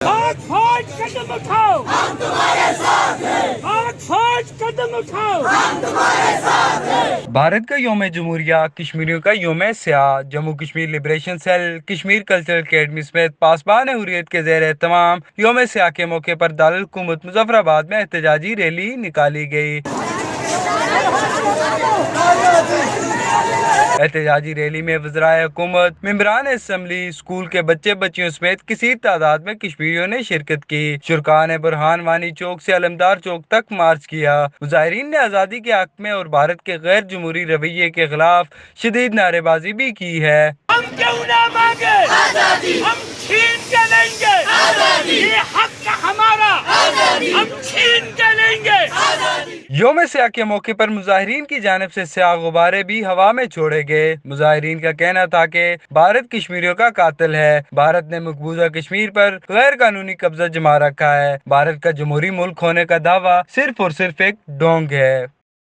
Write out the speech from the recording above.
पाक फौज कदम उठाओ, हम तुम्हारे साथ हैं। पाक फौज कदम उठाओ, हम तुम्हारे साथ हैं। भारत का यौम जमहूरिया, कश्मीरियों का यौम स्याह, Jammu Kashmir liberation cell, Kashmir cultural academy समेत पासबान हुर्रियत के ज़ेर एहतमाम यौम स्याह के मौके पर दारुल हुकूमत मुजफ्फराबाद में एहतजाजी रैली निकाली गई। एहतजाजी रैली में वज़राए हुकूमत, मेंबरान असम्बली, स्कूल के बच्चे बच्चियों समेत किसी तादाद में कश्मीरियों ने शिरकत की। शुरका ने बुरहान वानी चौक से अलमदार चौक तक मार्च किया। मुजाहिरीन ने आज़ादी के हक में और भारत के गैर जमहूरी रवैये के खिलाफ शदीद नारेबाजी भी की है। हम क्यों ना मांगे आजादी, हम छीन के लेंगे आजादी, ये हक हमारा आजादी, हम छीन के लेंगे आजादी। यौम स्याह के मौके पर मुजाहिरीन की जानिब से स्याह गुब्बारे भी हवा में छोड़े गए। मुजाहिरीन का कहना था कि भारत कश्मीरियों का कातिल है। भारत ने मकबूजा कश्मीर पर गैर कानूनी कब्जा जमा रखा है। भारत का जमहूरी मुल्क होने का दावा सिर्फ और सिर्फ एक ढोंग है।